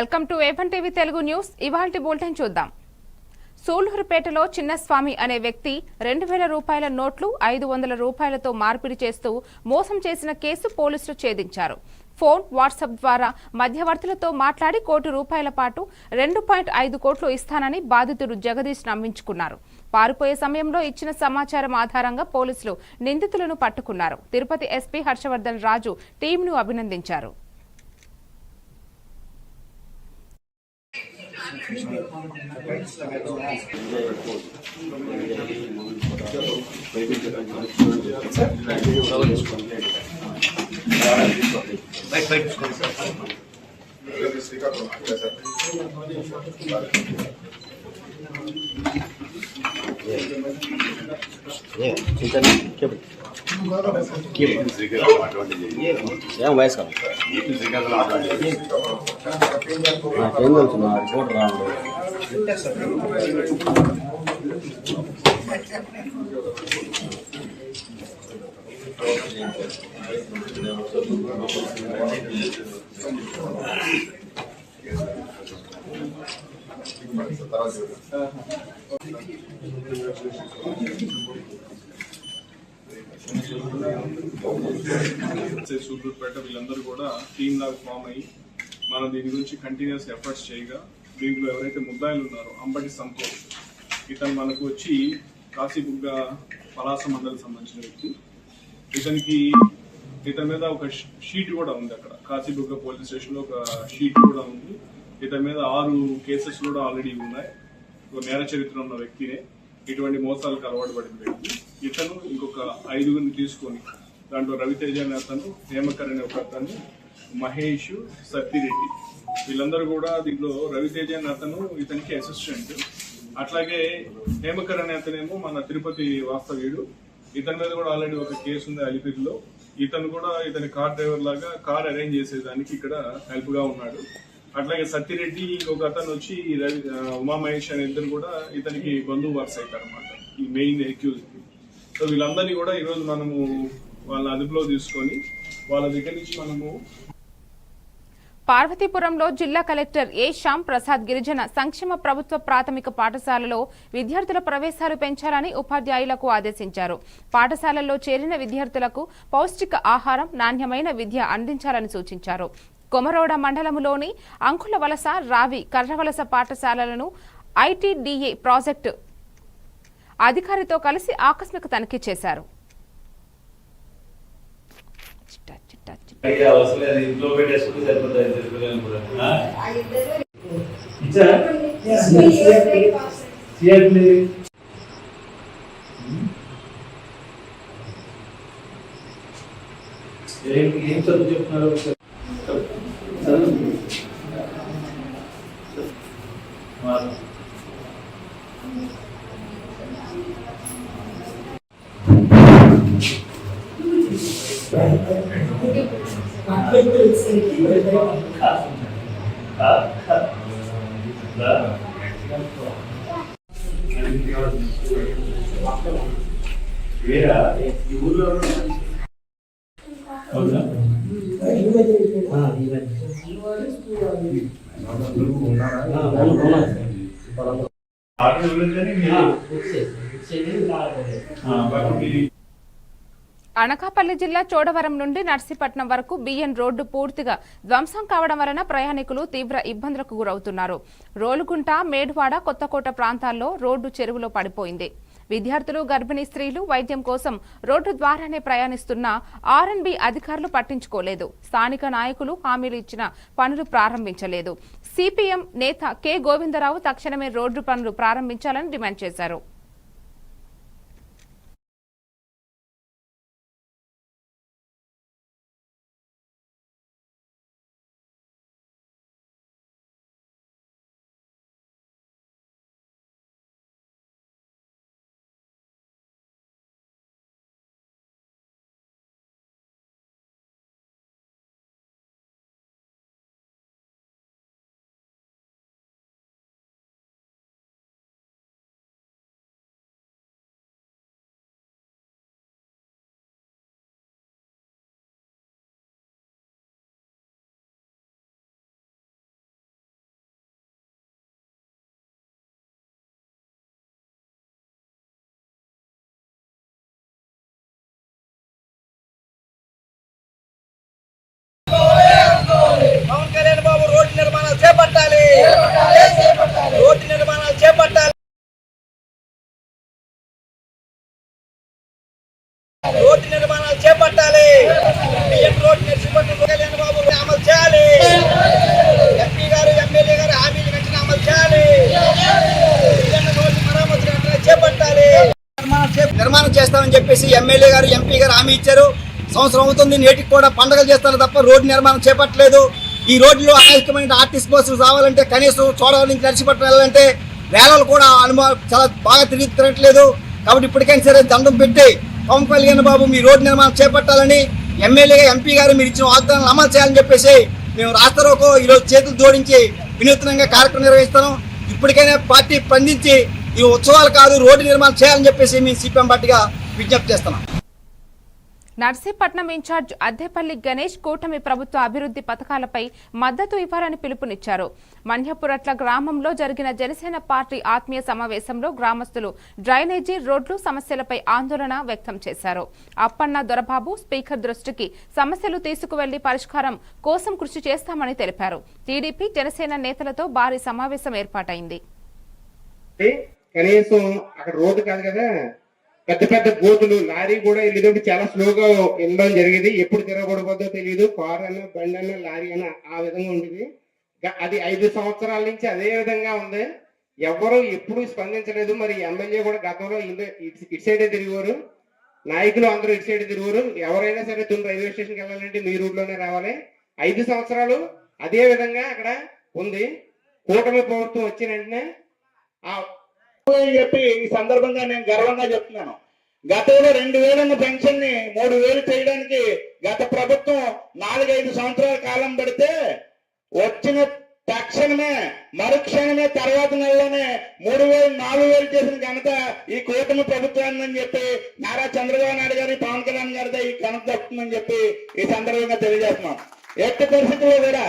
Welcome to A1 TV Telugu news. ఇవాల్టి bulletin చూద్దాం. సూళ్లూరుపేటలో చిన్నస్వామి అనే వ్యక్తి 2000 రూపాయల నోట్లు 500 రూపాయలతో మార్పిడి చేస్తూ మోసం చేసిన కేసు పోలీసులు ఛేదించారు. ఫోన్, వాట్సాప్ ద్వారా మధ్యవర్తులతో మాట్లాడి ₹1 కోటి పాటు 2.5 కోట్లు ఇస్తానని బాధితుడు జగదీష్ నమ్మించుకున్నారు. పారిపోయే సమయంలో ఇచ్చిన సమాచారం ఆధారంగా పోలీసులు నిందితులను పట్టుకున్నారు. తిరుపతి ఎస్పీ హర్షవర్ధన్ రాజు టీంను అభినందించారు. సూళ్లూరుపేట వీళ్ళందరూ కూడా టీమ్ లాగా ఫామ్ అయ్యి మనం దీని గురించి కంటిన్యూస్ ఎఫర్ట్స్ చేయగా దీంట్లో ఎవరైతే ముద్దాయిలు ఉన్నారో అంబటి సంతోష్ ఇతను మనకు వచ్చి కాశీబుగ్గ పలాస మండలికి సంబంధించిన వ్యక్తి. ఇతని మీద ఒక షీట్ కూడా ఉంది. అక్కడ కాశీబుగ్గ పోలీస్ స్టేషన్ లో ఒక షీట్ కూడా ఉంది. ఇతని మీద 6 కేసెస్ కూడా ఆల్రెడీ ఉన్నాయి. ఒక నేర చరిత్ర ఉన్న వ్యక్తినే, ఇటువంటి మోసాలకు అలవాటు పడిన వ్యక్తి. ఇతను ఇంకొక 5గురిని తీసుకొని దాంట్లో రవితేజ అనే అతను, హేమకర్ అనే ఒక అతను, మహేష్, సత్తిరెడ్డి వీళ్ళందరూ కూడా దీంట్లో రవితేజ అనే అతను ఇతనికి అసిస్టెంట్. అట్లాగే హేమకర్ అనే అతనేమో మన తిరుపతి వాస్తవ్యుడు. ఇతని మీద కూడా ఆల్రెడీ ఒక కేసు ఉంది అలిపిరిలో. ఇతను కూడా ఇతని కార్ డ్రైవర్ లాగా కార్ అరేంజ్ చేసేదానికి ఇక్కడ హెల్ప్ గా ఉన్నాడు. అట్లాగే సత్తిరెడ్డి ఇంకొక అతను వచ్చి ఉమామహేష్ అనే ఇద్దరు కూడా ఇతనికి బంధువు వరుస అవుతారు అనమాట, ఈ మెయిన్ అక్యూజ్. సో వీళ్ళందరినీ కూడా ఈరోజు మనము వాళ్ళ అదుపులో తీసుకొని వాళ్ళ దగ్గర నుంచి మనము పార్వతీపురంలో జిల్లా కలెక్టర్ ఏ శ్యామ్ ప్రసాద్ గిరిజన సంక్షేమ ప్రభుత్వ ప్రాథమిక పాఠశాలలో విద్యార్థుల ప్రవేశాలు పెంచాలని ఉపాధ్యాయులకు ఆదేశించారు. పాఠశాలల్లో చేరిన విద్యార్థులకు పౌష్టిక ఆహారం, నాణ్యమైన విద్య అందించాలని సూచించారు. కొమరోడ మండలంలోని అంకులవలస, రావి, కర్రవలస పాఠశాలలను ఐటీడీఏ ప్రాజెక్టు అధికారితో కలిసి ఆకస్మిక తనిఖీ చేశారు. ఏం చదువు చెప్తున్నారు? వేరా ఈ ఊర్లో అనకాపల్లి జిల్లా చోడవరం నుండి నర్సీపట్నం వరకు బిఎన్ రోడ్డు పూర్తిగా ధ్వంసం కావడం వలన ప్రయాణికులు తీవ్ర ఇబ్బందులకు గురవుతున్నారు. రోలుగుంట, మేడువాడ, కొత్తకోట ప్రాంతాల్లో రోడ్డు చెరువులో పడిపోయింది. విద్యార్థులు, గర్భిణీ స్త్రీలు వైద్యం కోసం రోడ్డు ద్వారానే ప్రయాణిస్తున్న ఆర్ఎన్బి అధికారులు పట్టించుకోలేదు. స్థానిక నాయకులు హామీలు ఇచ్చిన పనులు ప్రారంభించలేదు. సిపిఎం నేత కె గోవిందరావు తక్షణమే రోడ్డు పనులు ప్రారంభించాలని డిమాండ్ చేశారు. రోడ్డు నిర్మాణాలు చేపట్టాలి. రోడ్డు నిర్మాణం బాబు అమలు చేయాలి. ఎంపీ గారు ఎమ్మెల్యే గారు హామీలు వెంటనే అమలు చేయాలి. రోడ్డు మరమ్మతులు చేపట్టాలి. నిర్మాణం చేస్తామని చెప్పేసి ఎమ్మెల్యే గారు ఎంపీ గారు హామీ ఇచ్చారు. సంవత్సరం అవుతుంది, నేటికి కూడా పండుగలు చేస్తారు తప్ప రోడ్డు నిర్మాణం చేపట్టలేదు. ఈ రోడ్లో అనేకమైన ఆర్టీసీ బస్సులు రావాలంటే కనీసం చోడవరం నుంచి నర్సీపట్నం వెళ్ళాలంటే రేలలు కూడా చాలా బాగా తిరగట్లేదు. కాబట్టి ఇప్పటికైనా సరే దండం పెట్టి పవన్ కళ్యాణ్ బాబు మీ రోడ్డు నిర్మాణం చేపట్టాలని ఎమ్మెల్యేగా ఎంపీ గారు మీరు ఇచ్చిన వాగ్దానాలు అమలు చేయాలని చెప్పేసి మేము రాస్తారోకో ఈరోజు చేతులు జోడించి వినూత్నంగా కార్యక్రమం నిర్వహిస్తాం. ఇప్పటికైనా పార్టీ స్పందించి ఈ ఉత్సవాలు కాదు రోడ్డు నిర్మాణం చేయాలని చెప్పేసి మేము సిపిఎం పార్టీగా విజ్ఞప్తి చేస్తున్నాం. నర్సీపట్నం ఇన్ఛార్జ్ అద్దెపల్లి గణేష్ కూటమి ప్రభుత్వ అభివృద్ధి పథకాలపై మద్దతు ఇవ్వాలని పిలుపునిచ్చారు. మన్యపురట్ల గ్రామంలో జరిగిన జనసేన పార్టీ ఆత్మీయ సమావేశంలో గ్రామస్తులు డ్రైనేజీ, రోడ్లు సమస్యలపై ఆందోళన వ్యక్తం చేశారు. అప్పన్న దొరబాబు స్పీకర్ దృష్టికి సమస్యలు తీసుకువెళ్లి పరిష్కారం కోసం కృషి చేస్తామని తెలిపారు. టీడీపీ, జనసేన నేతలతో భారీ సమావేశం ఏర్పాటైంది. కనీసం అక్కడ రోడ్డు కాదు కదా, పెద్ద పెద్ద బోటులు, లారీ కూడా వెళ్ళేటప్పుడు చాలా స్లోగా వెళ్ళడం జరిగేది. ఎప్పుడు తిరగబడిపోద్దో తెలియదు. కారు అన్న, బండి అన్న, లారీ అన్న ఆ విధంగా ఉండేది. అది 5 సంవత్సరాల నుంచి అదే విధంగా ఉంది. ఎవరు ఎప్పుడు స్పందించలేదు. మరి ఎమ్మెల్యే కూడా గతంలో ఇటు సైడే తిరిగారు, నాయకులు అందరూ ఇటు సైడ్ తిరుగురు. ఎవరైనా సరే తుని రైల్వే స్టేషన్కి వెళ్ళాలంటే మీ రూట్లోనే రావాలి. 5 సంవత్సరాలు అదే విధంగా అక్కడ ఉంది. కూటమి ప్రభుత్వం వచ్చిన వెంటనే అని చెప్పి ఈ సందర్భంగా నేను గర్వంగా చెప్తున్నాను. గతంలో 2000 పెన్షన్ ని 3000 చేయడానికి గత ప్రభుత్వం 4-5 సంవత్సరాల కాలం పడితే వచ్చిన తక్షణమే మరుక్షణమే తర్వాత నెలలోనే 3000-4000 చేసిన ఘనత ఈ కూటమి ప్రభుత్వాన్ని అని చెప్పి నారా చంద్రబాబు నాయుడు గారి, పవన్ కళ్యాణ్ గారితో ఈ ఘనత దక్కుతుందని చెప్పి ఈ సందర్భంగా తెలియజేస్తున్నాం. ఎట్టి పరిస్థితుల్లో కూడా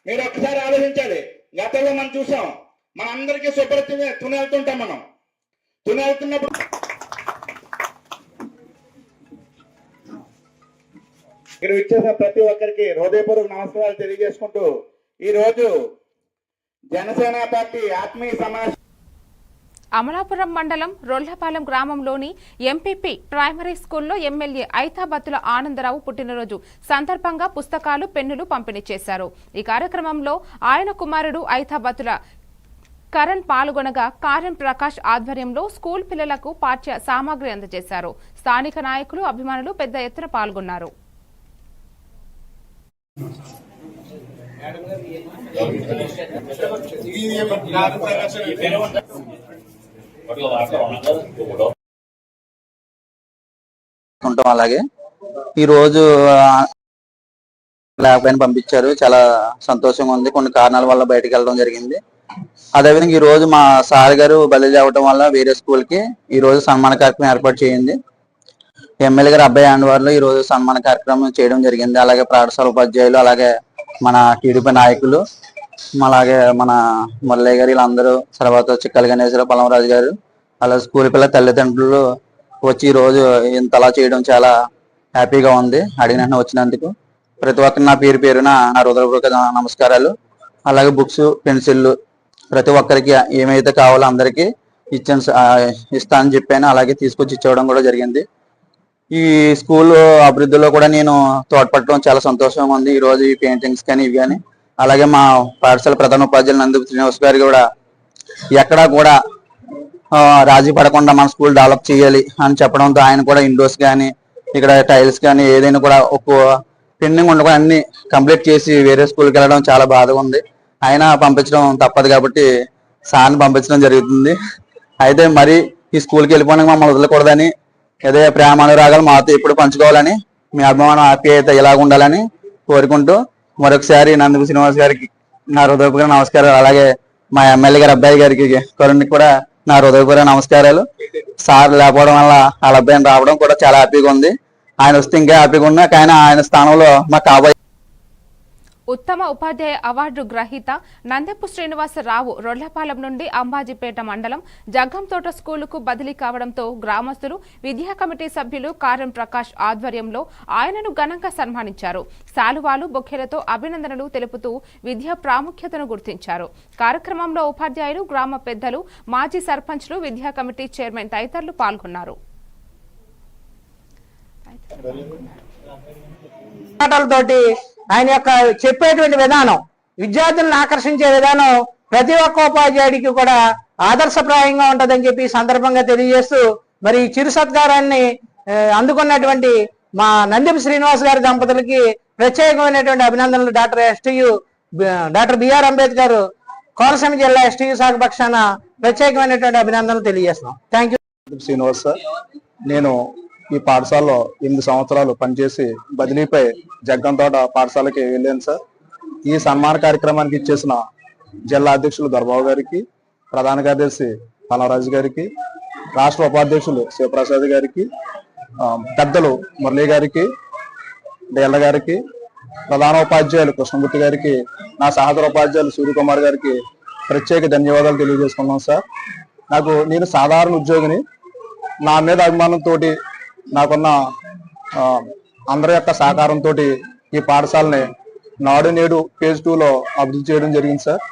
మీరు ఒక్కసారి ఆలోచించాలి. గతంలో మనం చూసాం, మనందరికీ సుపరిచితమే తుని వెళ్తుంటాం. మనం తుని వెళ్తున్నప్పుడు ఇక్కడ ఇచ్చేసిన ప్రతి ఒక్కరికి హృదయపూర్వక నమస్కారాలు తెలియజేసుకుంటూ ఈ రోజు జనసేన పార్టీ ఆత్మీయ సమావేశం అమలాపురం మండలం రొల్లపాలెం గ్రామంలోని ఎంపీపీ ప్రైమరీ స్కూల్లో ఎమ్మెల్యే ఐతాబత్తుల ఆనందరావు పుట్టినరోజు సందర్భంగా పుస్తకాలు, పెన్నులు పంపిణీ చేశారు. ఈ కార్యక్రమంలో ఆయన కుమారుడు ఐతాబత్తుల కరణ్ పాల్గొనగా కారం ప్రకాష్ ఆధ్వర్యంలో స్కూల్ పిల్లలకు పాఠ్య సామాగ్రి అందజేశారు. స్థానిక నాయకులు, అభిమానులు పెద్ద ఎత్తున పాల్గొన్నారు. అలాగే ఈ రోజు లేకపోయినా పంపించారు. చాలా సంతోషంగా ఉంది. కొన్ని కారణాల వల్ల బయటకు వెళ్ళడం జరిగింది. అదేవిధంగా ఈ రోజు మా సార్ గారు బదిలీ అవ్వటం వల్ల వేరే స్కూల్ కి ఈ రోజు సన్మాన కార్యక్రమం ఏర్పాటు చేయింది. ఎమ్మెల్యే గారు అబ్బాయి ఆండవారిలో ఈ రోజు సన్మాన కార్యక్రమం చేయడం జరిగింది. అలాగే పాఠశాల ఉపాధ్యాయులు, అలాగే మన టీడీపీ నాయకులు, అలాగే మన మురళయ్య గారు, వీళ్ళందరూ, తర్వాత చిక్కల గణేశ్వరరావు, పలమరాజు గారు, అలాగే స్కూల్ పిల్లల తల్లిదండ్రులు వచ్చి ఈ రోజు ఇంతలా చేయడం చాలా హ్యాపీగా ఉంది. అడిగిన వచ్చినందుకు ప్రతి ఒక్కరు నా పేరు పేరున నా హృదయపూర్వక నమస్కారాలు. అలాగే బుక్స్, పెన్సిళ్ళు ప్రతి ఒక్కరికి ఏమైతే కావాలో అందరికీ ఇస్తానని చెప్పాను. అలాగే తీసుకొచ్చి ఇచ్చేయడం కూడా జరిగింది. ఈ స్కూల్ అభివృద్ధిలో కూడా నేను తోడ్పడటం చాలా సంతోషంగా ఉంది. ఈ రోజు ఈ పెయింటింగ్స్ కానీ ఇవి కానీ, అలాగే మా పాఠశాల ప్రధాన ఉపాధ్యాయులు నందు శ్రీనివాస్ గారు కూడా ఎక్కడా కూడా రాజీ పడకుండా మన స్కూల్ డెవలప్ చేయాలి అని చెప్పడంతో ఆయన కూడా ఇండోర్స్ కానీ, ఇక్కడ టైల్స్ కానీ ఏదైనా కూడా ఒక పెండింగ్ ఉండకుండా అన్ని కంప్లీట్ చేసి వేరే స్కూల్కి వెళ్ళడం చాలా బాధగా ఉంది. ఆయన పంపించడం తప్పదు కాబట్టి సార్ని పంపించడం జరుగుతుంది. అయితే మరి ఈ స్కూల్కి వెళ్ళిపోవడానికి మమ్మల్ని వదలకూడదని, అదే ప్రేమ అనురాగాలు మాతో ఎప్పుడు పంచుకోవాలని, మీ అభిమానం ఆప్యాయత ఇలా ఉండాలని కోరుకుంటూ మరొకసారి నందు శ్రీనివాస్ గారికి నా హృదయపూర్వక నమస్కారాలు. అలాగే మా ఎమ్మెల్యే గారి అబ్బాయి గారికి కరుణ్కి కూడా నా హృదయపూర్వక నమస్కారాలు. సార్ లేకపోవడం వల్ల వాళ్ళ అబ్బాయిని రావడం కూడా చాలా హ్యాపీగా ఉంది. ఆయన వస్తే ఇంకా హ్యాపీగా ఉన్నా, కానీ ఆయన స్థానంలో మా కాబోయే ఉత్తమ ఉపాధ్యాయ అవార్డు గ్రహీత నందెపు శ్రీనివాసరావు రొల్లపాలెం నుండి అంబాజీపేట మండలం జగ్గంతోట స్కూలుకు బదిలీ కావడంతో గ్రామస్తులు, విద్యా కమిటీ సభ్యులు కారం ప్రకాష్ ఆధ్వర్యంలో ఆయనను ఘనంగా సన్మానించారు. శాలువాలు, బొక్కెలతో అభినందనలు తెలుపుతూ విద్యా ప్రాముఖ్యతను గుర్తించారు. కార్యక్రమంలో ఉపాధ్యాయులు, గ్రామ పెద్దలు, మాజీ సర్పంచ్లు, విద్యా కమిటీ చైర్మన్ తదితరులు పాల్గొన్నారు. మాటలతోటి ఆయన యొక్క చెప్పేటువంటి విధానం, విద్యార్థులను ఆకర్షించే విధానం ప్రతి ఒక్క ఉపాధ్యాయుడికి కూడా ఆదర్శప్రాయంగా ఉంటుందని చెప్పి ఈ సందర్భంగా తెలియజేస్తూ, మరి ఈ చిరు సత్కారాన్ని అందుకున్నటువంటి మా నందిపి శ్రీనివాస్ గారి దంపతులకి ప్రత్యేకమైనటువంటి అభినందనలు. డాక్టర్ బిఆర్ అంబేద్కర్ కోనసీమ జిల్లా ఎస్టీయూ శాఖ పక్షాన ప్రత్యేకమైనటువంటి అభినందనలు తెలియజేస్తున్నాం. Thank you. శ్రీనివాస్ సార్, నేను ఈ పాఠశాలలో 8 సంవత్సరాలు పనిచేసి బదిలీపై జగ్గంతోట పాఠశాలకి వెళ్ళాను సార్. ఈ సన్మాన కార్యక్రమానికి ఇచ్చేసిన జిల్లా అధ్యక్షులు దొరబాబు గారికి, ప్రధాన కార్యదర్శి పలవరాజు గారికి, రాష్ట్ర ఉపాధ్యక్షులు శివప్రసాద్ గారికి, పెద్దలు మురళీ గారికి, డేళ్ల గారికి, ప్రధాన ఉపాధ్యాయులు కృష్ణమూర్తి గారికి, నా సహచర ఉపాధ్యాయులు సూర్యకుమార్ గారికి ప్రత్యేక ధన్యవాదాలు తెలియజేసుకున్నాం సార్. నేను సాధారణ ఉద్యోగిని. నా మీద అభిమానంతో, నాకున్న అందరి యొక్క సహకారంతో ఈ పాఠశాలని నాడు నేడు phase 2లో అభివృద్ధి చేయడం జరిగింది సార్.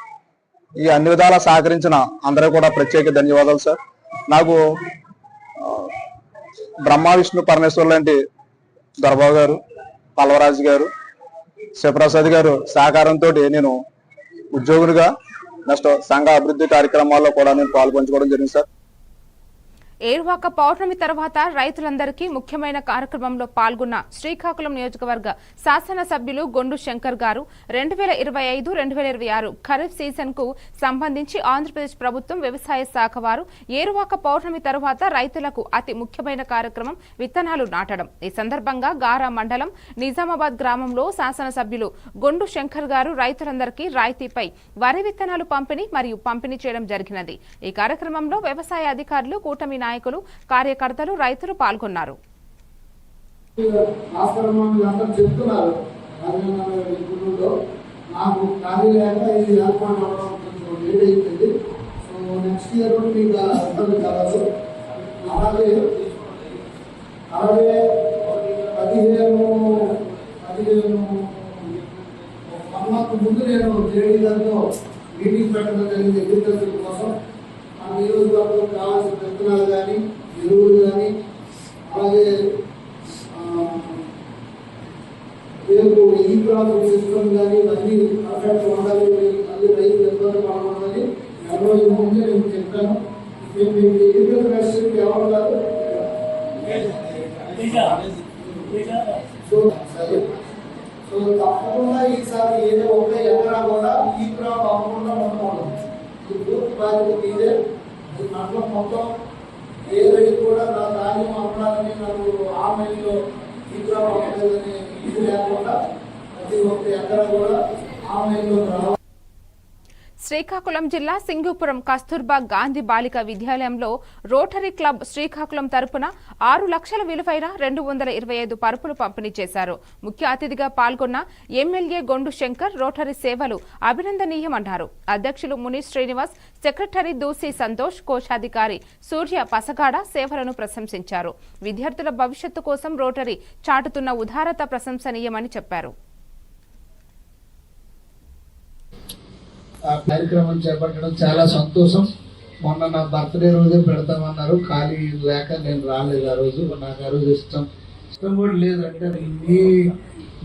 ఈ అన్ని విధాలా సహకరించిన అందరూ కూడా ప్రత్యేక ధన్యవాదాలు సార్. నాకు బ్రహ్మ విష్ణు పరమేశ్వర్ లాంటి దొరబాబు గారు, పల్లవరాజు గారు, శివప్రసాద్ గారు సహకారంతో నేను ఉద్యోగులుగా నెక్స్ట్ సంఘ అభివృద్ధి కార్యక్రమాల్లో కూడా నేను పాల్పంచుకోవడం జరిగింది సార్. ఏరువాక పౌర్ణమి తర్వాత రైతులందరికీ ముఖ్యమైన కార్యక్రమంలో పాల్గొన్న శ్రీకాకుళం నియోజకవర్గ శాసనసభ్యులు గొండు శంకర్ గారు 2025-2026 ఖరీఫ్ సీజన్ కు సంబంధించి ఆంధ్రప్రదేశ్ ప్రభుత్వం వ్యవసాయ శాఖ వారు ఏరువాక పౌర్ణమి తర్వాత రైతులకు అతి ముఖ్యమైన కార్యక్రమం విత్తనాలు నాటడం. ఈ సందర్భంగా గారా మండలం నిజామాబాద్ గ్రామంలో శాసనసభ్యులు గొండు శంకర్ గారు రైతులందరికీ రాయితీపై వరి విత్తనాలు పంపిణీ చేయడం జరిగినది. ఈ కార్యక్రమంలో వ్యవసాయ అధికారులు, కూటమి నాయకులు, కార్యకర్తలు, రైతులు పాల్గొన్నారు. ముందు నేను జేడీ గారితో మీటింగ్ పెట్టడం జరిగింది. అగ్రికల్చర్ కోసం మన నియోజకవర్గంలో కావాల్సిన విత్తనాలు కానీ, ఎరువులు కానీ, అలాగే ఈ క్రాప్ సిస్టమ్ కానీ ఇవన్నీ పర్ఫెక్ట్ ఉండాలి. మళ్ళీ రైతులు ఇబ్బంది పడకూడదని 2 రోజుల ముందే నేను చెప్పాను. అగ్రికల్చర్ నర్సరీకి ఎవరు కాదు. సో తప్పకుండా ఈసారి ఏదో ఒక ఎకరా కూడా ఈ క్రాప్ అవ్వకుండా ఉండకూడదు. ఈ పూర్తి బాధ్యత మీదే. మండలం మొత్తం ఏ రైతు కూడా నా ధాన్యం అమ్మాలని, నాకు ఆన్లైన్లో ఈ క్రాప్ అవ్వలేదని ఇది లేకుండా ప్రతి ఒక్క ఎకరా కూడా ఆన్లైన్లో రావాలి. శ్రీకాకుళం జిల్లా సింగూపురం కస్తూర్బా గాంధీ బాలిక విద్యాలయంలో రోటరీ క్లబ్ శ్రీకాకుళం తరపున 6 లక్షల విలువైన 225 పరుపులు పంపిణీ చేశారు. ముఖ్య అతిథిగా పాల్గొన్న ఎమ్మెల్యే గొండు శంకర్ రోటరీ సేవలు అభినందనీయమన్నారు. అధ్యక్షులు ముని శ్రీనివాస్, సెక్రటరీ దూసి సంతోష్, కోశాధికారి సూర్య పసగాడ సేవలను ప్రశంసించారు. విద్యార్థుల భవిష్యత్తు కోసం రోటరీ చాటుతున్న ఉదారత ప్రశంసనీయమని చెప్పారు. ఆ కార్యక్రమం చేపట్టడం చాలా సంతోషం. మొన్న నా బర్త్డే రోజే పెడతామన్నారు, ఖాళీ లేక నేను రాలేదు. ఆ రోజు నాకు ఆ రోజు ఇష్టం కూడా లేదంటే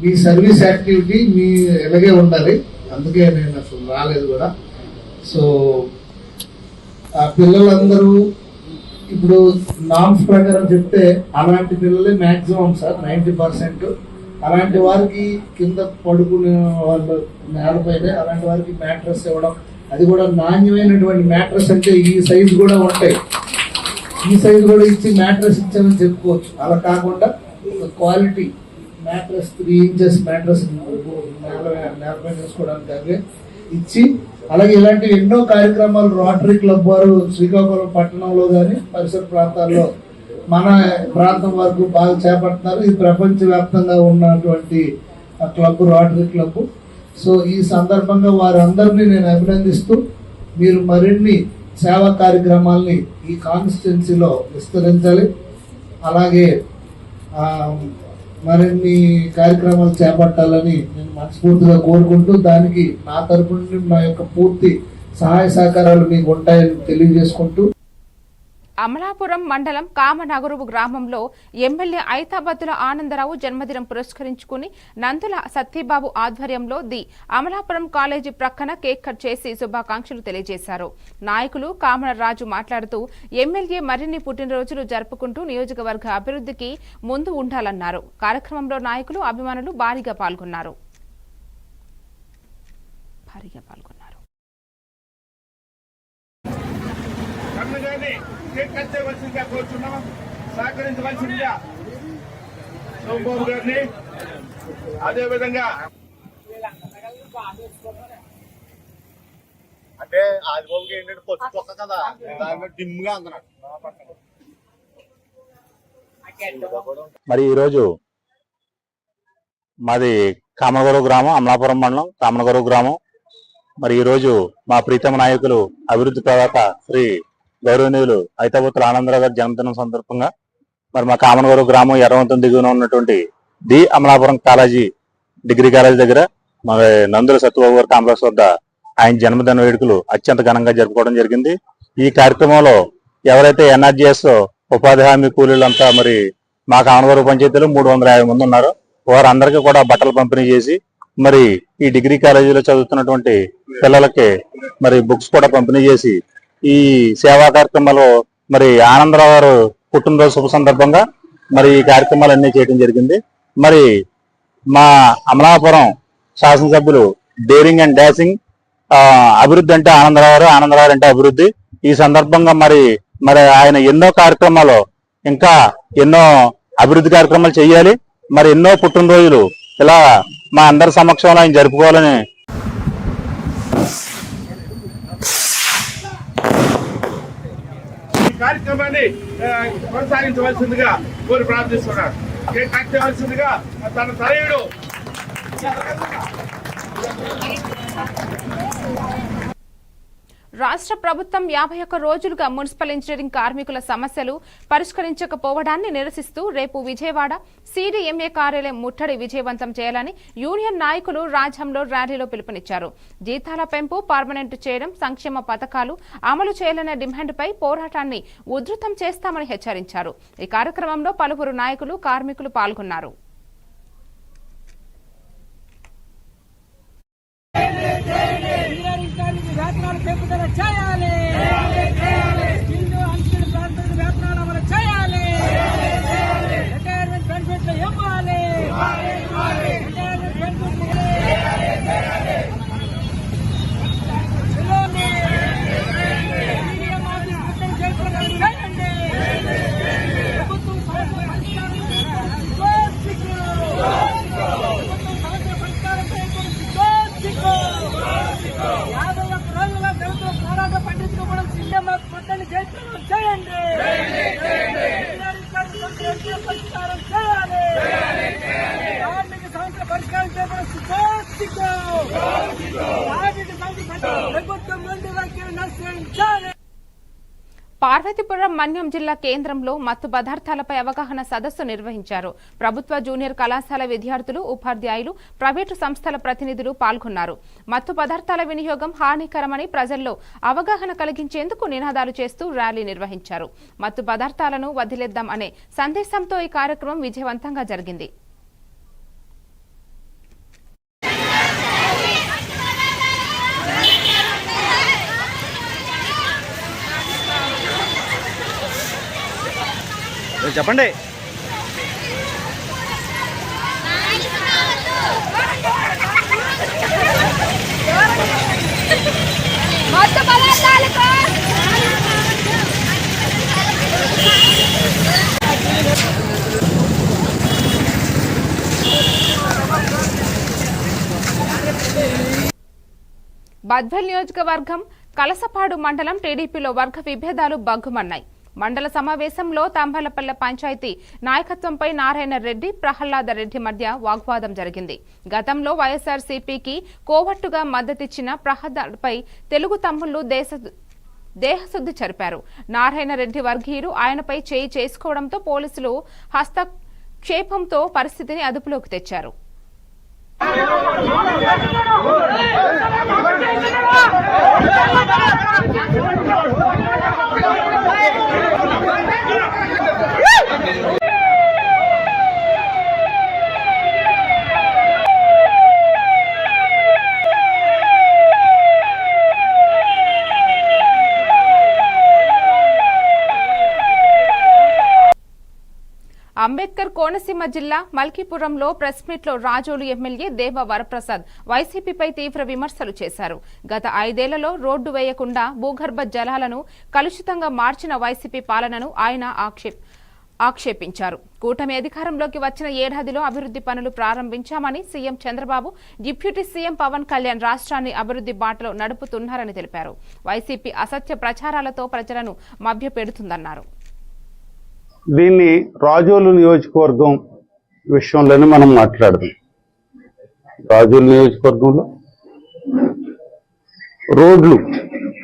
మీ సర్వీస్ యాక్టివిటీ మీ ఎలాగే ఉండాలి, అందుకే నేను అసలు రాలేదు కూడా. సో ఆ పిల్లలందరూ ఇప్పుడు నామ్స్ ప్రకారం చెప్తే అలాంటి పిల్లలే మ్యాక్సిమం సార్ 90%. అలాంటి వారికి కింద పడుకునే వాళ్ళు నేలపైనే అలాంటి వారికి మ్యాట్రస్ ఇవ్వడం, అది కూడా నాణ్యమైనటువంటి మ్యాట్రస్ అంటే ఈ సైజు కూడా ఉంటాయి, ఈ సైజు కూడా ఇచ్చి మ్యాట్రస్ ఇచ్చామని చెప్పుకోవచ్చు. అలా కాకుండా క్వాలిటీ మ్యాట్రస్ 3 ఇంచెస్ మ్యాట్రస్ నేలపైన వేసుకోవడానికి అవే ఇచ్చి, అలాగే ఇలాంటి ఎన్నో కార్యక్రమాలు రోటరీ క్లబ్ వారు శ్రీకాకుళం పట్టణంలో కానీ పరిసర ప్రాంతాల్లో మన ప్రాంతం వరకు బాగా చేపడుతున్నారు. ఇది ప్రపంచవ్యాప్తంగా ఉన్నటువంటి క్లబ్ రోటరీ క్లబ్. సో ఈ సందర్భంగా వారందరినీ నేను అభినందిస్తూ, మీరు మరిన్ని సేవా కార్యక్రమాల్ని ఈ కాన్స్టిట్యున్సీలో విస్తరించాలి, అలాగే మరిన్ని కార్యక్రమాలు చేపట్టాలని నేను మనస్ఫూర్తిగా కోరుకుంటూ, దానికి నా తరపు నుండి నా యొక్క పూర్తి సహాయ సహకారాలు మీకు ఉంటాయని తెలియజేసుకుంటూ. అమలాపురం మండలం కామనగరువు గ్రామంలో ఎమ్మెల్యే ఐతాబత్తుల ఆనందరావు జన్మదినం పురస్కరించుకుని నందుల సత్యబాబు ఆధ్వర్యంలో ది అమలాపురం కాలేజీ ప్రక్కన కేక్ కట్ చేసి శుభాకాంక్షలు తెలియజేశారు. నాయకులు కామనరాజు మాట్లాడుతూ ఎమ్మెల్యే మరిన్ని పుట్టినరోజులు జరుపుకుంటూ నియోజకవర్గ అభివృద్ధికి ముందు ఉండాలన్నారు. కార్యక్రమంలో నాయకులు అభిమానులు భారీగా పాల్గొన్నారు. సహకరించవలసిందిగా సోమబాబు గారిని, అదేవిధంగా అంటే ఆదిబాబుకి ఏంటంటే పొత్తు తొక్క కదా, దాని డిమ్గా అందన్నాడు. మరి ఈరోజు మాది కామనగరువు గ్రామం, అమలాపురం మండలం కామనగరువు గ్రామం. మరి ఈరోజు మా ప్రీతమ నాయకులు అభివృద్ధి ప్రదాత శ్రీ గౌరవనీయులు ఐతాబత్తుల ఆనందరావు గారి జన్మదినం సందర్భంగా మరి మా కామనగరువు గ్రామం ఎర్రవంతం దిగువన ఉన్నటువంటి the Amalapuram college degree college దగ్గర మరి నందుల సత్యబాబు గారి కాంప్లెక్స్ వద్ద ఆయన జన్మదిన వేడుకలు అత్యంత ఘనంగా జరుపుకోవడం జరిగింది. ఈ కార్యక్రమంలో ఎవరైతే ఎన్ఆర్జీఎస్ ఉపాధి హామీ కూలీలంతా మరి మా కామనగరువు పంచాయతీలో 350 మంది ఉన్నారు. వారందరికీ కూడా బట్టలు పంపిణీ చేసి మరి ఈ డిగ్రీ కాలేజీలో చదువుతున్నటువంటి పిల్లలకి మరి బుక్స్ కూడా పంపిణీ చేసి ఈ సేవా కార్యక్రమాలు మరి ఆనందరావు గారు పుట్టినరోజు శుభ సందర్భంగా మరి ఈ కార్యక్రమాలన్నీ చేయడం జరిగింది. మరి మా అమలాపురం శాసనసభ్యులు డేరింగ్ అండ్ డాషింగ్, అభివృద్ధి అంటే ఆనందరావు అంటే అభివృద్ధి. ఈ సందర్భంగా మరి ఆయన ఎన్నో కార్యక్రమాలు, ఇంకా ఎన్నో అభివృద్ధి కార్యక్రమాలు చేయాలి. మరి ఎన్నో పుట్టినరోజులు ఇలా మా అందరి సమక్షంలో ఆయన జరుపుకోవాలని కార్యక్రమాన్ని కొనసాగించవలసిందిగా కోరి ప్రార్థిస్తున్నారు. చేయవలసిందిగా తన తనయుడు రాష్ట్ర ప్రభుత్వం 51 రోజులుగా మున్సిపల్ ఇంజనీరింగ్ కార్మికుల సమస్యలు పరిష్కరించకపోవడాన్ని నిరసిస్తూ రేపు విజయవాడ సిడిఎంఏ కార్యాలయం ముట్టడి విజయవంతం చేయాలని యూనియన్ నాయకులు రాజ్యంలో ర్యాలీలో పిలుపునిచ్చారు. జీతాల పెంపు, పర్మనెంట్ చేయడం, సంక్షేమ పథకాలు అమలు చేయాలనే డిమాండ్పై పోరాటాన్ని ఉధృతం చేస్తామని హెచ్చరించారు. ఈ కార్యక్రమంలో పలువురు నాయకులు, కార్మికులు పాల్గొన్నారు. పెంపుదల చేయాలి, ఇల్లు అంచుల ప్రాంతాల వేతనాలు అమలు చేయాలి, రిటైర్మెంట్ బెనిఫిట్లు ఇవ్వాలి, రిటైర్మెంట్ బెనిఫిట్లు ప్రభుత్వం సమస్య పరిష్కారం పోరాట పండించుకోవడం సినిమా మొత్తాన్ని చేయండి, పరిష్కారం చేయాలి, కార్మిక సమస్య పరిష్కారం చేయడం ప్రభుత్వం ముందు వ్యాఖ్యలు నశించాలి. పార్వతీపురం మన్యం జిల్లా కేంద్రంలో మత్తు పదార్థాలపై అవగాహన సదస్సు నిర్వహించారు. ప్రభుత్వ జూనియర్ కళాశాల విద్యార్థులు, ఉపాధ్యాయులు, ప్రైవేటు సంస్థల ప్రతినిధులు పాల్గొన్నారు. మత్తు పదార్థాల వినియోగం హానికరమని ప్రజల్లో అవగాహన కలిగించేందుకు నినాదాలు చేస్తూ ర్యాలీ నిర్వహించారు. మత్తు పదార్థాలను వదిలేద్దాం అనే సందేశంతో ఈ కార్యక్రమం విజయవంతంగా జరిగింది. చెప్పండి. బద్వేల్ నియోజకవర్గం కలసపాడు మండలం టీడీపీలో వర్గ విభేదాలు బగ్గుమన్నాయి. మండల సమావేశంలో తంబలపల్లె పంచాయతీ నాయకత్వంపై నారాయణ రెడ్డి, ప్రహ్లాద రెడ్డి మధ్య వాగ్వాదం జరిగింది. గతంలో వైఎస్ఆర్సీపీకి కోవట్టుగా మద్దతిచ్చిన ప్రహ్లాద్పై తెలుగు తమ్ముళ్లు దేహశుద్ధి జరిపారు. నారాయణ రెడ్డి వర్గీయులు ఆయనపై చేయి చేసుకోవడంతో పోలీసులు హస్తక్షేపంతో పరిస్థితిని అదుపులోకి తెచ్చారు. అంబేద్కర్ కోనసీమ జిల్లా మల్కీపురంలో ప్రెస్ మీట్లో రాజోలు ఎమ్మెల్యే దేవ వరప్రసాద్ వైసీపీపై తీవ్ర విమర్శలు చేశారు. గత 5 ఏళ్లలో రోడ్డు వేయకుండా భూగర్భ జలాలను కలుషితంగా మార్చిన వైసీపీ పాలనను ఆయన ఆక్షేపించారు. కూటమి అధికారంలోకి వచ్చిన ఏడాదిలో అభివృద్ధి పనులు ప్రారంభించామని CM Chandrababu, deputy CM Pawan Kalyan రాష్ట్రాన్ని అభివృద్ధి బాటలో నడుపుతున్నారని తెలిపారు. వైసీపీ అసత్య ప్రచారాలతో ప్రజలను మభ్యపెడుతుందన్నారు. దీన్ని రాజోలు నియోజకవర్గం విషయంలోనే మనం మాట్లాడదాం. రాజోలు నియోజకవర్గంలో రోడ్లు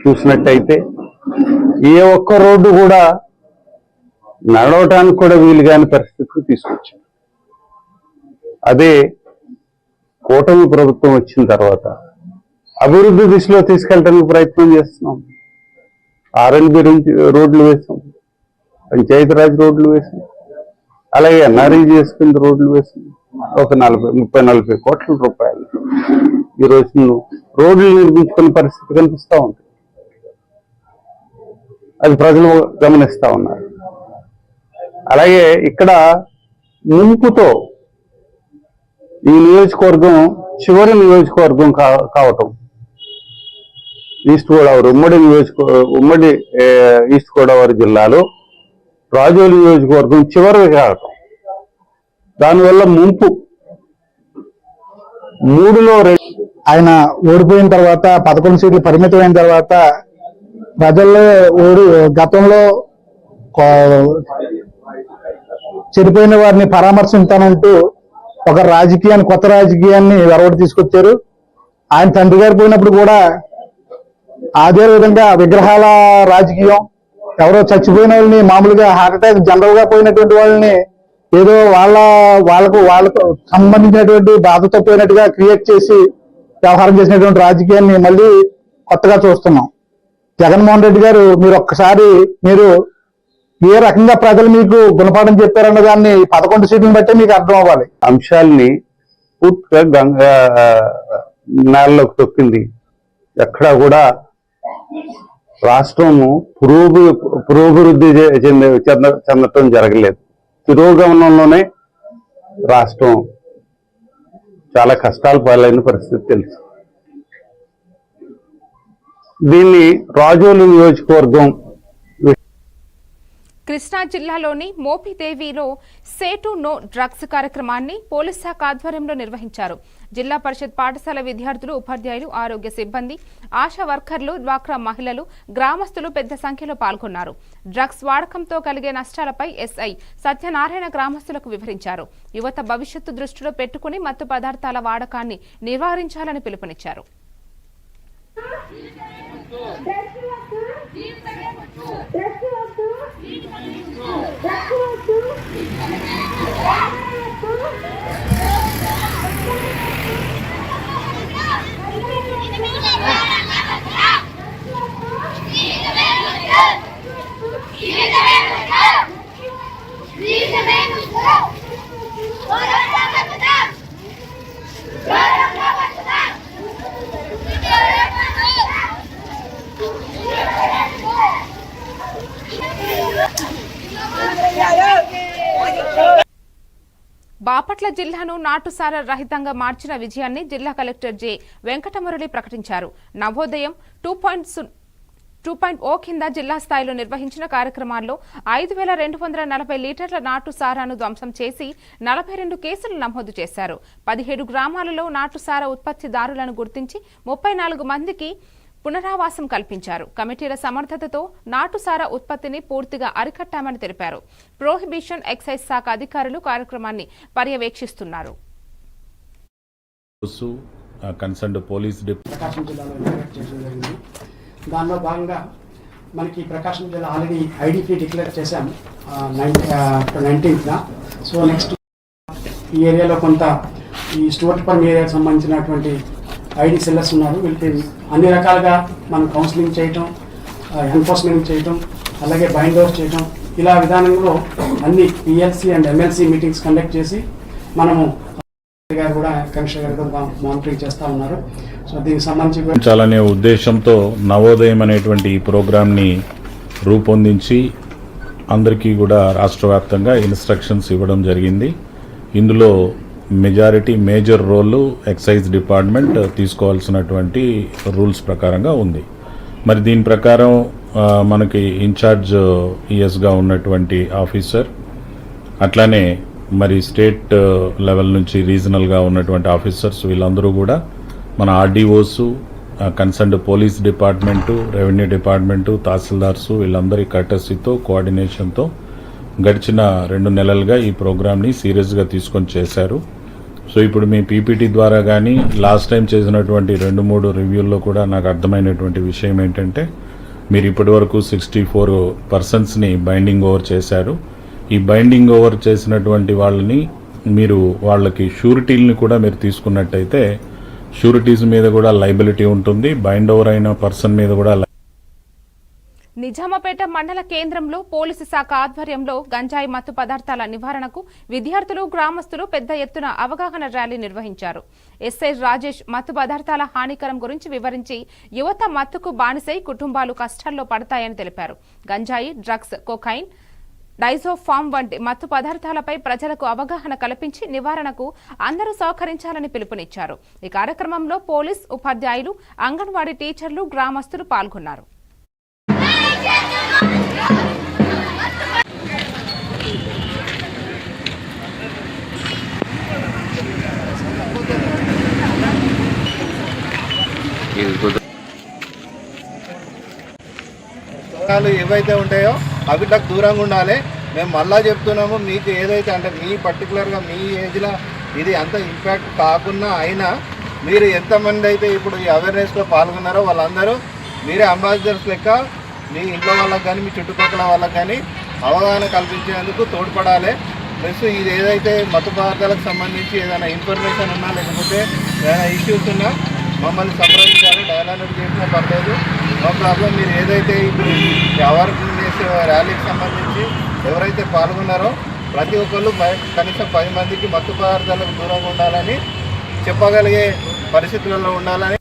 చూసినట్టయితే ఏ ఒక్క రోడ్డు కూడా నడవటానికి కూడా వీలు కాని పరిస్థితికి తీసుకొచ్చారు. అదే కూటమి ప్రభుత్వం వచ్చిన తర్వాత అభివృద్ధి దిశలో తీసుకెళ్ళడానికి ప్రయత్నం చేస్తున్నాం. ఆర్ఎన్బి రోడ్లు వేసాం, పంచాయతీరాజ్ రోడ్లు వేసాం, అలాగే ఎన్ఆర్ఈజీఎస్ కింద రోడ్లు వేసాం. ఒక 30-40 కోట్ల రూపాయలు ఈ రోజు రోడ్లు నిర్మించుకునే పరిస్థితి కనిపిస్తూ ఉంది. అది ప్రజలు గమనిస్తా ఉన్నారు. అలాగే ఇక్కడ ముంపుతో ఈ నియోజకవర్గం చివరి నియోజకవర్గం కావటం, ఈస్ట్ గోదావరి ఉమ్మడి ఈస్ట్ గోదావరి జిల్లాలో రాజోలు నియోజకవర్గం చివరి కావటం, దానివల్ల ముంపు 3లో ఆయన ఓడిపోయిన తర్వాత 11 సీట్లు పరిమితమైన తర్వాత ప్రజల్లో గతంలో చనిపోయిన వారిని పరామర్శించానంటూ ఒక కొత్త రాజకీయాన్ని వెరవడి తీసుకొచ్చారు. ఆయన తండ్రి గారు పోయినప్పుడు కూడా అదే విధంగా విగ్రహాల రాజకీయం, ఎవరో చచ్చిపోయిన వాళ్ళని మామూలుగా హార్ట్ అటాక్ జనరల్ గా పోయినటువంటి వాళ్ళని ఏదో వాళ్ళకు సంబంధించినటువంటి బాధతో పోయినట్టుగా క్రియేట్ చేసి వ్యవహారం చేసినటువంటి రాజకీయాన్ని మళ్ళీ కొత్తగా చూస్తున్నాం. జగన్మోహన్ రెడ్డి గారు మీరు ఏ రకంగా ప్రజలు మీకు గుణపాఠం చెప్పారన్న దాన్ని 11 సీట్లను బట్టే మీకు అర్థం అవ్వాలి. అంశాల్ని పూర్తిగా నేలలోకి తొక్కింది. ఎక్కడా కూడా రాష్ట్రము పురోభివృద్ధి చెందటం జరగలేదు. తిరోగమనంలోనే రాష్ట్రం చాలా కష్టాలు పాలైన పరిస్థితి తెలుసు. దీన్ని రాజోలు నియోజకవర్గం కృష్ణా జిల్లాలోని మోపిదేవిలో సేటు నో డ్రగ్స్ కార్యక్రమాన్ని పోలీస్ శాఖ ఆధ్వర్యంలో నిర్వహించారు. జిల్లా పరిషత్ పాఠశాల విద్యార్థులు, ఉపాధ్యాయులు, ఆరోగ్య సిబ్బంది, ఆశా వర్కర్లు, డ్వాక్రా మహిళలు, గ్రామస్తులు పెద్ద సంఖ్యలో పాల్గొన్నారు. డ్రగ్స్ వాడకంతో కలిగే నష్టాలపై ఎస్ఐ సత్యనారాయణ గ్రామస్తులకు వివరించారు. యువత భవిష్యత్తు దృష్టిలో పెట్టుకుని మత్తు పదార్థాల వాడకాన్ని నివారించాలని పిలుపునిచ్చారు. బాపట్ల జిల్లాను నాటుసార రహితంగా మార్చిన విజయాన్ని జిల్లా కలెక్టర్ జె వెంకటమురళి ప్రకటించారు. నవోదయం 2.0 కింద జిల్లా స్థాయిలో నిర్వహించిన కార్యక్రమాల్లో 5,240 లీటర్ల నాటు సారాను ధ్వంసం చేసి 42 కేసులు నమోదు చేశారు. 17 గ్రామాలలో నాటుసార ఉత్పత్తిదారులను గుర్తించి 34 మందికి పునరావాసం కల్పించారు. కమిటీల సమర్థతతో నాటుసార ఉత్పత్తిని పూర్తిగా అరికట్టామని తెలిపారు. ప్రొహిబిషన్ ఎక్సైజ్ శాఖ అధికారులు కార్యక్రమాన్ని పర్యవేక్షిస్తున్నారు. దానిలో భాగంగా మనకి ప్రకాశం జిల్లా ఆల్రెడీ ఐడి ఫ్రీ డిక్లేర్ చేశాము 19th. సో నెక్స్ట్ ఈ ఏరియాలో కొంత ఈ స్టోర్పర్మ్ ఏరియాకి సంబంధించినటువంటి ఐడి సెల్లర్స్ ఉన్నారు. వీళ్ళకి అన్ని రకాలుగా మనం కౌన్సిలింగ్ చేయటం, ఎన్ఫోర్స్మెంట్ చేయటం, అలాగే బైండ్ ఓవర్ చేయటం, ఇలా విధానంలో అన్ని PLC and MLC meetings conduct చేసి మనము గారు కూడా కమిషనర్ గారు కూడా మానిటరింగ్ చేస్తూ ఉన్నారు. సో దీనికి సంబంధించి చాలానే ఉద్దేశంతో నవోదయం అనేటువంటి ఈ ప్రోగ్రామ్ని రూపొందించి అందరికీ కూడా రాష్ట్ర వ్యాప్తంగా ఇన్స్ట్రక్షన్స్ ఇవ్వడం జరిగింది. ఇందులో majority major role excise department తీసుకోవాల్సినటువంటి రూల్స్ ప్రకారంగా ఉంది. మరి దీని ప్రకారం మనకి ఇన్ఛార్జ్ ఈఎస్గా ఉన్నటువంటి ఆఫీసర్, అట్లానే మరి స్టేట్ లెవెల్ నుంచి రీజనల్గా ఉన్నటువంటి ఆఫీసర్స్ వీళ్ళందరూ కూడా మన RDOs, concerned police department, revenue department, tahsildars వీళ్ళందరి కర్టసీతో, కోఆర్డినేషన్తో గడిచిన 2 నెలలుగా ఈ ప్రోగ్రామ్ని సీరియస్గా తీసుకొని చేశారు. సో ఇప్పుడు మీ పీపీటీ ద్వారా కానీ లాస్ట్ టైం చేసినటువంటి 2-3 రివ్యూల్లో కూడా నాకు అర్థమైనటువంటి విషయం ఏంటంటే మీరు ఇప్పటి వరకు 64 పర్సన్స్ని బైండింగ్ ఓవర్ చేశారు. ఈ బైండింగ్ ఓవర్ చేసినటువంటి వాళ్ళని మీరు వాళ్ళకి షూరిటీలని కూడా మీరు తీసుకున్నట్టయితే షూరిటీస్ మీద కూడా లైబిలిటీ ఉంటుంది, బైండ్ ఓవర్ అయిన పర్సన్ మీద కూడా. నిజామాపేట మండల కేంద్రంలో పోలీసు శాఖ ఆధ్వర్యంలో గంజాయి మత్తు పదార్థాల నివారణకు విద్యార్థులు, గ్రామస్తులు పెద్ద ఎత్తున అవగాహన ర్యాలీ నిర్వహించారు. ఎస్ఐ రాజేష్ మత్తు పదార్థాల హానికరం గురించి వివరించి యువత మత్తుకు బానిసై కుటుంబాలు కష్టాల్లో పడతాయని తెలిపారు. గంజాయి, డ్రగ్స్, కొకైన్, డైజోఫామ్ వంటి మత్తు పదార్థాలపై ప్రజలకు అవగాహన కల్పించి నివారణకు అందరూ సహకరించాలని పిలుపునిచ్చారు. ఈ కార్యక్రమంలో పోలీస్, ఉపాధ్యాయులు, అంగన్వాడీ టీచర్లు, గ్రామస్తులు పాల్గొన్నారు. ఏవైతే ఉంటాయో అవిట్లకు దూరంగా ఉండాలి. మేము మళ్ళా చెప్తున్నాము, మీకు ఏదైతే అంటే మీ పర్టికులర్గా మీ ఏజ్లో ఇది అంత ఇంపాక్ట్ కాకుండా అయినా మీరు ఎంతమంది అయితే ఇప్పుడు ఈ అవేర్నెస్లో పాల్గొన్నారో వాళ్ళందరూ మీరే అంబాసిడర్స్ లెక్క మీ ఇంట్లో వాళ్ళకి కానీ మీ చుట్టుపక్కల వాళ్ళకి కానీ అవగాహన కల్పించేందుకు తోడ్పడాలి. ప్లస్ ఇది ఏదైతే మత్తు పదార్థాలకు సంబంధించి ఏదైనా ఇన్ఫర్మేషన్ ఉన్నా లేకపోతే ఏదైనా ఇష్యూస్ ఉన్నా మమ్మల్ని సంప్రదించాలి. డైలాగ్ చేసినా పర్లేదు, నో ప్రాబ్లం. మీరు ఏదైతే ఇప్పుడు అవేర్నెస్ ర్యాలీకి సంబంధించి ఎవరైతే పాల్గొన్నారో ప్రతి ఒక్కళ్ళు కనీసం 10 మందికి మత్తు పదార్థాలకు దూరంగా ఉండాలని చెప్పగలిగే పరిస్థితులలో ఉండాలని.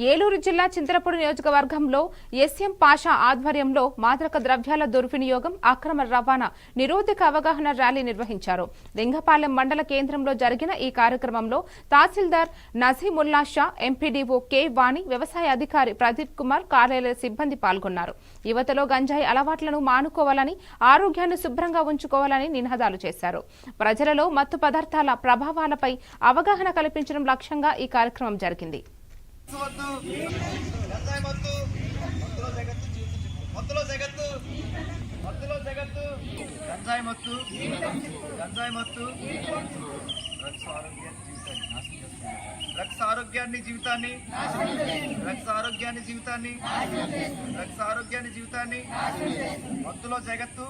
ఏలూరు జిల్లా చింతలపూడి నియోజకవర్గంలో ఎస్ఎం పాషా ఆధ్వర్యంలో మాదక ద్రవ్యాల దుర్వినియోగం, అక్రమ రవాణా నిరోధక అవగాహన ర్యాలీ నిర్వహించారు. లింగపాలెం మండల కేంద్రంలో జరిగిన ఈ కార్యక్రమంలో తహసీల్దార్ నజీముల్లా షా, ఎంపీడీఓ కె వాణి, వ్యవసాయ అధికారి ప్రదీప్ కుమార్, కార్యాలయ సిబ్బంది పాల్గొన్నారు. యువతలో గంజాయి అలవాట్లను మానుకోవాలని, ఆరోగ్యాన్ని శుభ్రంగా ఉంచుకోవాలని నినాదాలు చేశారు. ప్రజలలో మత్తు పదార్థాల ప్రభావాలపై అవగాహన కల్పించడం లక్ష్యంగా ఈ కార్యక్రమం జరిగింది. డ్రగ్స్ ఆరోగ్యాన్ని జీవితాన్ని మత్తులో జగత్తు